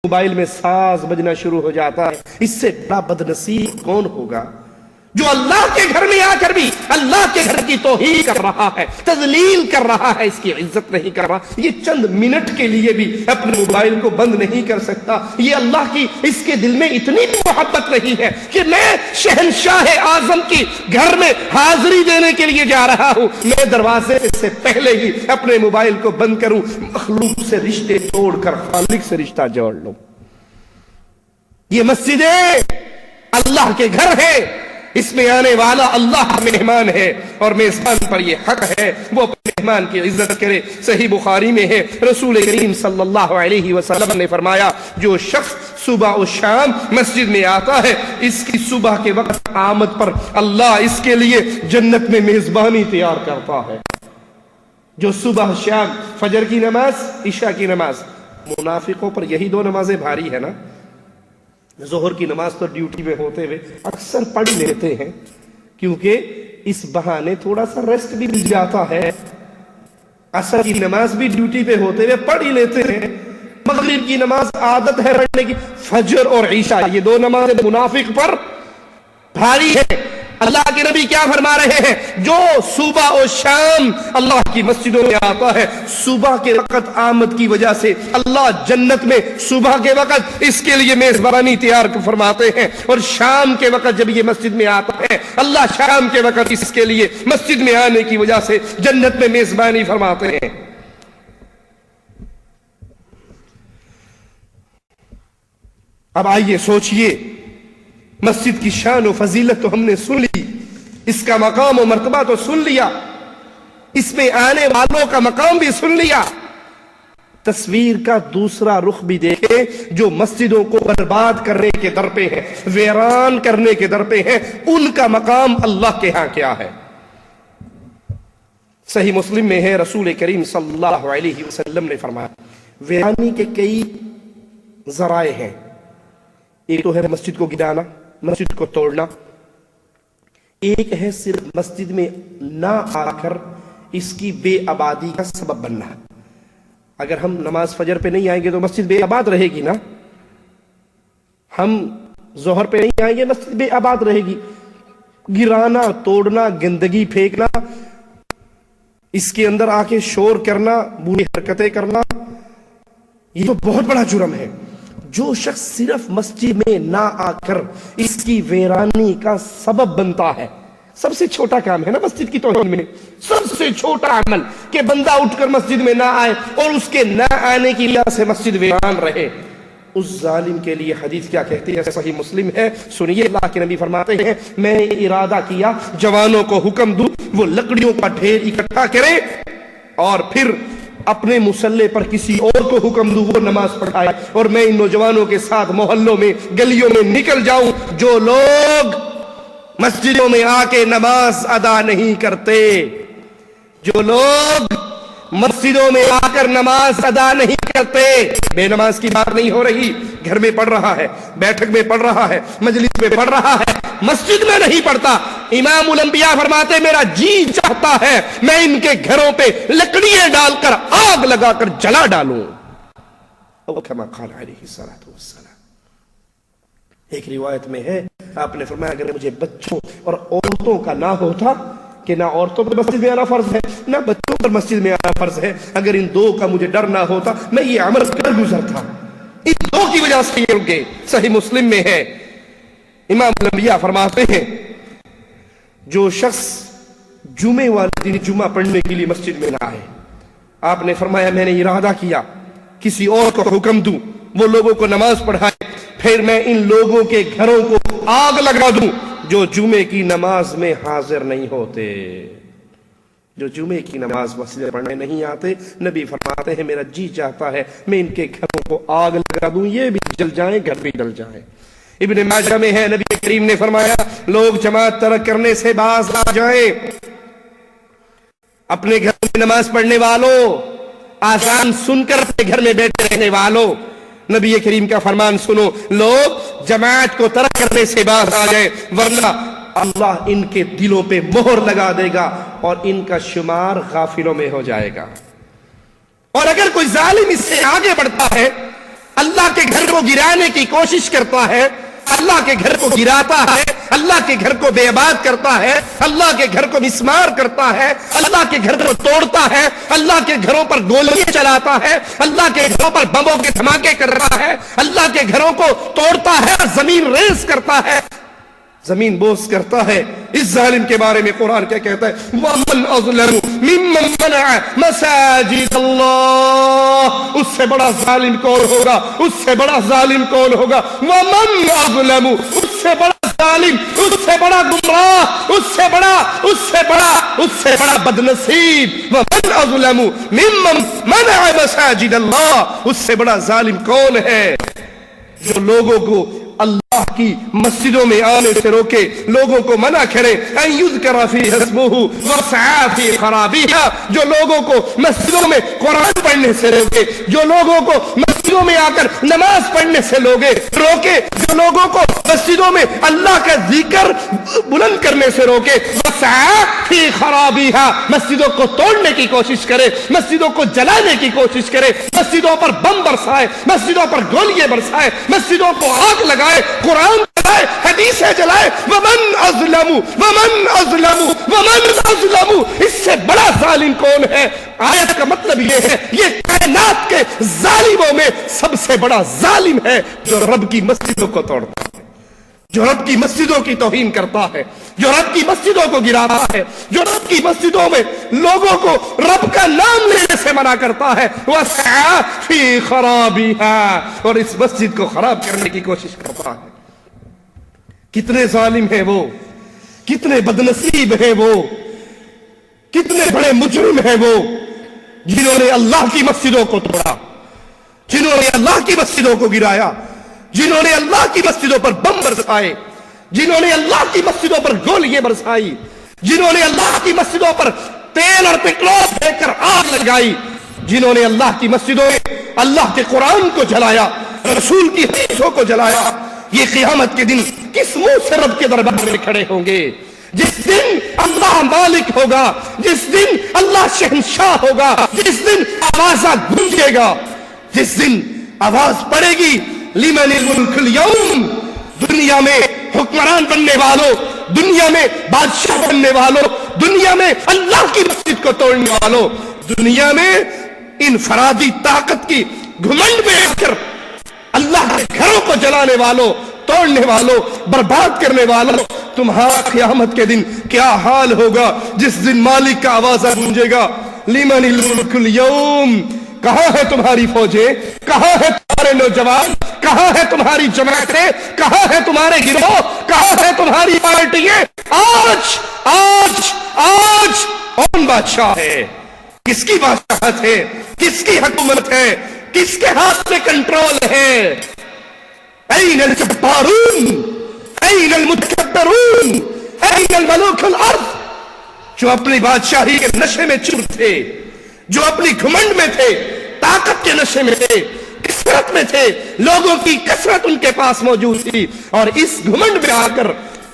Mobile میں ساز بجنا شروع ہو جاتا ہے، اس سے بڑا بدنصیب کون ہوگا جو اللہ کے گھر میں آ کر بھی اللہ کے گھر کی توہین کر رہا ہے، تذلیل کر رہا ہے، اس کی عزت نہیں کر رہا، یہ چند منٹ کے لیے بھی اپنے موبائل کو بند نہیں کر سکتا۔ یہ اللہ کی اس کے دل میں اتنی محبت نہیں ہے کہ میں شہنشاہ اعظم کی گھر میں حاضری دینے کے لیے جا رہا ہوں، میں دروازے سے پہلے ہی اپنے موبائل کو بند کروں، مخلوق سے رشتے توڑ کر خالق سے رشتہ جوڑ لوں۔ یہ مسجدیں اللہ کے گھر ہے، اس میں آنے والا اللہ کا مہمان ہے اور میزبان پر یہ حق ہے وہ اپنے مہمان کی عزت کرے۔ صحیح بخاری میں ہے، رسول کریم صلی اللہ علیہ وسلم نے فرمایا جو شخص صبح و شام مسجد میں آتا ہے، اس کی صبح کے وقت آمد پر اللہ اس کے لیے جنت میں میزبانی تیار کرتا ہے۔ جو صبح شام فجر کی نماز، عشاء کی نماز، منافقوں پر یہی دو نمازیں بھاری ہے نا۔ ظہر کی نماز تو ڈیوٹی میں ہوتے ہوئے اکثر پڑھ لیتے ہیں کیونکہ اس بہانے تھوڑا سا ریسٹ بھی مل جاتا ہے۔ عصر کی نماز بھی ڈیوٹی پہ ہوتے ہوئے پڑھ ہی لیتے ہیں۔ مغرب کی نماز عادت ہے پڑھنے کی۔ فجر اور عشاء یہ دو نمازیں منافق پر بھاری ہے۔ اللہ کے نبی کیا فرما رہے ہیں؟ جو صبح و شام اللہ کی مسجدوں میں آتا ہے، صبح کے وقت آمد کی وجہ سے اللہ جنت میں صبح کے وقت اس کے لیے میزبانی تیار فرماتے ہیں، اور شام کے وقت جب یہ مسجد میں آتا ہے اللہ شام کے وقت اس کے لیے مسجد میں آنے کی وجہ سے جنت میں میزبانی فرماتے ہیں۔ اب آئیے سوچئے، مسجد کی شان و فضیلت تو ہم نے سن لی، اس کا مقام و مرتبہ تو سن لیا، اس میں آنے والوں کا مقام بھی سن لیا۔ تصویر کا دوسرا رخ بھی دیکھیں، جو مسجدوں کو برباد کرنے کے در پہ ہیں، ویران کرنے کے در پہ ہیں، ان کا مقام اللہ کے ہاں کیا ہے۔ صحیح مسلم میں ہے، رسول کریم صلی اللہ علیہ وسلم نے فرمایا ویرانی کے کئی ذرائع ہیں۔ ایک تو ہے مسجد کو گرانا، مسجد کو توڑنا، ایک ہے صرف مسجد میں نہ آ کر اس کی بے آبادی کا سبب بننا۔ اگر ہم نماز فجر پہ نہیں آئیں گے تو مسجد بے آباد رہے گی نا، ہم ظہر پہ نہیں آئیں گے مسجد بے آباد رہے گی۔ گرانا، توڑنا، گندگی پھینکنا، اس کے اندر آ کے شور کرنا، بری حرکتیں کرنا، یہ تو بہت بڑا جرم ہے۔ جو شخص صرف مسجد میں نہ آ کر اس کی ویرانی کا سبب بنتا ہے، سب سے چھوٹا کام ہے نا مسجد کی توہین میں، سب سے چھوٹا عمل کہ بندہ اٹھ کر مسجد میں نہ آئے اور اس کے نہ آنے کی وجہ سے مسجد ویران رہے، اس ظالم کے لیے حدیث کیا کہتی ہے؟ صحیح مسلم ہے، سنیے، اللہ کے نبی فرماتے ہیں میں نے ارادہ کیا جوانوں کو حکم دوں وہ لکڑیوں کا ڈھیر اکٹھا کریں اور پھر اپنے مصلے پر کسی اور کو حکم دوں وہ نماز پڑھائے، اور میں ان نوجوانوں کے ساتھ محلوں میں گلیوں میں نکل جاؤں جو لوگ مسجدوں میں آ کے نماز ادا نہیں کرتے، جو لوگ مسجدوں میں آ کر نماز ادا نہیں کرتے۔ بے نماز کی بات نہیں ہو رہی، گھر میں پڑھ رہا ہے، بیٹھک میں پڑھ رہا ہے، مجلس میں پڑھ رہا ہے، مسجد میں نہیں پڑھتا۔ امام الانبیاء فرماتے میرا جی چاہتا ہے میں ان کے گھروں پہ لکڑیاں ڈال کر آگ لگا کر جلا ڈالوں، او کما قال علیہ الصلوۃ والسلام۔ ایک روایت میں ہے آپ نے فرمایا اگر مجھے بچوں اور عورتوں کا نہ ہوتا کہ نہ عورتوں پر مسجد میں آنا فرض ہے نہ بچوں پر مسجد میں آنا فرض ہے، اگر ان دو کا مجھے ڈر نہ ہوتا میں یہ عمل کر گزرتا، ان دو کی وجہ سے یہ رک گئے۔ صحیح مسلم میں ہے، امام الانبیاء فرماتے ہیں جو شخص جمعے والے دن جمعہ پڑھنے کے لیے مسجد میں نہ آئے، آپ نے فرمایا میں نے ارادہ کیا کسی اور کو حکم دوں وہ لوگوں کو نماز پڑھائے، پھر میں ان لوگوں کے گھروں کو آگ لگا دوں جو جمعے کی نماز میں حاضر نہیں ہوتے، جو جمعے کی نماز مسجد پڑھنے نہیں آتے۔ نبی فرماتے ہیں میرا جی چاہتا ہے میں ان کے گھروں کو آگ لگا دوں، یہ بھی جل جائیں گھر بھی جل جائیں۔ ابن ماجہ میں ہے نبی کریم نے فرمایا لوگ جماعت ترک کرنے سے باز آ جائیں، اپنے گھر میں نماز پڑھنے والوں، آذان سن کر اپنے گھر میں بیٹھے رہنے والوں، نبی کریم کا فرمان سنو، لوگ جماعت کو ترک کرنے سے باز آ جائیں ورنہ اللہ ان کے دلوں پہ مہر لگا دے گا اور ان کا شمار غافلوں میں ہو جائے گا۔ اور اگر کوئی ظالم اس سے آگے بڑھتا ہے، اللہ کے گھر کو گرانے کی کوشش کرتا ہے، اللہ کے گھر کو گراتا ہے، اللہ کے گھر کو بے آباد کرتا ہے، اللہ کے گھر کو مسمار کرتا ہے، اللہ کے گھر کو توڑتا ہے، اللہ کے گھروں پر گولیاں چلاتا ہے، اللہ کے گھروں پر بموں کے دھماکے کر رہا ہے، اللہ کے گھروں کو توڑتا ہے اور زمین ریز کرتا ہے، زمین بوس کرتا ہے۔ اس ظالم کے بارے میں قرآن کیا کہتا ہے؟ وَمَنْ أَظْلَمُ مِمَّنْ مَنَعَ مَسَاجِدَ اللَّهِ، اس سے بڑا ظالم کون ہوگا؟ اس سے بڑا ظالم کون ہوگا؟ وَمَنْ أَظْلَمُ، اس سے بڑا ظالم، اس سے بڑا گمراہ، اس سے بڑا بدنصیب۔ وَمَنْ أَظْلَمُ مِمَّنْ مَنَعَ مَسَاجِدَ اللَّهِ، اس سے بڑا ظالم کون ہے جو لوگوں کو اللہ کی مسجدوں میں آنے سے روکے، لوگوں کو منع کرے، ان یذکر فیہا اسمہ وسعی فی خرابیہا، جو لوگوں کو مسجدوں میں قرآن پڑھنے سے روکے، جو لوگوں کو مسجدوں میں آ کر نماز پڑھنے سے روکے، جو لوگوں کو مسجدوں میں اللہ کا ذکر بلند کرنے سے روکے، وسعی فی خرابیہا، مسجدوں کو توڑنے کی کوشش کرے، مسجدوں کو جلانے کی کوشش کرے، مسجدوں پر بم برسائے، مسجدوں پر گولیاں برسائے، مسجدوں کو آگ لگائے، قرآن جلائے، حدیثیں جلائے، ومن اظلم ومن اظلم ومن اظلم، اس سے بڑا ظالم کون ہے؟ آیت کا مطلب یہ ہے، یہ کائنات کے ظالموں میں سب سے بڑا ظالم ہے جو رب کی مسجدوں کو توڑتا ہے، جو رب کی مسجدوں کی توہین کرتا ہے، جو رب کی مسجدوں کو گراتا ہے، جو رب کی مسجدوں میں لوگوں کو رب کا نام لینے سے منع کرتا ہے، وَسَعَى فِي خَرَابِهَا، اور اس مسجد کو خراب کرنے کی کوشش کرتا ہے۔ کتنے ظالم ہیں وہ، کتنے بدنصیب ہیں وہ، کتنے بڑے مجرم ہیں وہ، جنہوں نے اللہ کی مسجدوں کو توڑا، جنہوں نے اللہ کی مسجدوں کو گرایا، جنہوں نے اللہ کی مسجدوں پر بم برسائے، جنہوں نے اللہ کی مسجدوں پر گولیاں برسائی، جنہوں نے اللہ کی مسجدوں پر تیل اور پٹرول پھینک کر آگ لگائی، جنہوں نے اللہ کی مسجدوں میں اللہ کے قرآن کو جلایا، رسول کی حدیثوں کو جلایا، یہ قیامت کے دن کس منہ سے رب کے دربار میں کھڑے ہوں گے؟ جس دن اللہ مالک ہوگا، جس دن اللہ شہنشاہ ہوگا، جس دن آواز گونجے گا، جس دن آواز پڑے گی، لمن الملک اليوم، دنیا میں حکمران بننے والوں، دنیا میں بادشاہ بننے والوں، دنیا میں اللہ کی مسجد کو توڑنے والوں، دنیا میں انفرادی طاقت کی گھمنڈ میں آ کر اللہ کے گھروں کو جلانے والوں، توڑنے والوں، برباد کرنے والوں، تمہارا قیامت کے دن کیا حال ہوگا جس دن مالک کا آواز گونجے گا، لمن الملک اليوم، کہاں ہے تمہاری فوجیں، کہاں ہے تمہارے نوجوان، کہاں ہے تمہاری جماعتیں، کہاں ہے تمہارے گروہ، کہاں ہے تمہاری پارٹیاں؟ آج آج آج کون بادشاہ ہے؟ کس کی بادشاہت ہے؟ کس کی حکومت ہے؟ کس کے ہاتھ میں کنٹرول ہے؟ این الجبارون، این المتکبرون، این الملوک الارض، جو اپنی بادشاہی کے نشے میں چور تھے، جو اپنی گھمنڈ میں تھے، طاقت کے نشے میں تھے، کثرت میں تھے، لوگوں کی کثرت ان کے پاس موجود تھی، اور اس گھمنڈ میں آ کر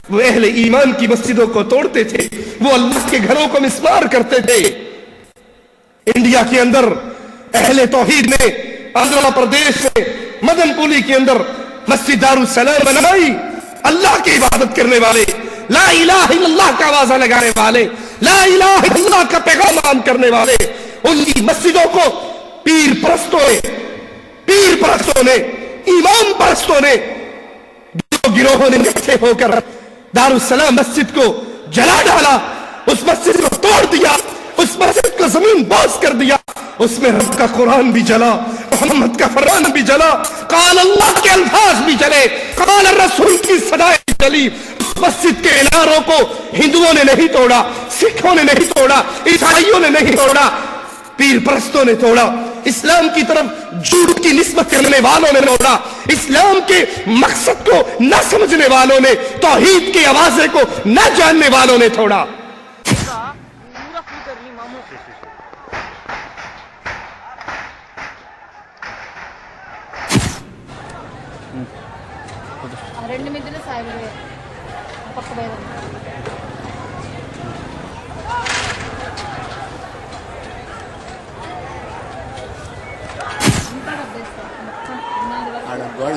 وہ اہل ایمان کی مسجدوں کو توڑتے تھے، وہ اللہ کے گھروں کو مسمار کرتے تھے۔ انڈیا کے اندر اہل توحید نے آندھرا پردیش میں مدن پولی کے اندر مسجد دارالسلام بنائی، اللہ کی عبادت کرنے والے، لا الہ الا اللہ کا آواز لگانے والے، لا الہ الا اللہ کا پیغام عام کرنے والے، ان کی مسجدوں کو پیر پرستوں نے، امام پرستوں نے، گروہوں نے اکٹھے ہو کر دارالسلام مسجد کو جلا ڈالا، اس مسجد کو توڑ دیا، اس مسجد کو زمین بوس کر دیا، اس میں رب کا قرآن بھی جلا، محمد کا فرمان بھی جلا، قال اللہ کے الفاظ بھی جلے، قال الرسول کی صدائیں بھی جلی۔ مسجد کے اناروں کو ہندوؤں نے نہیں توڑا، سکھوں نے نہیں توڑا، عیسائیوں نے نہیں توڑا، پیر پرستوں نے توڑا، اسلام کی طرف جھوٹ کی نسبت کرنے والوں نے توڑا، اسلام کے مقصد کو نہ سمجھنے والوں نے، توحید کی آوازیں کو نہ جاننے والوں نے توڑا۔ రెండు మిద్దెలు సాయిబుడే పక్క బయట ఇంకా డబ్బేస్తా మొత్తం تعالیٰ دوڑ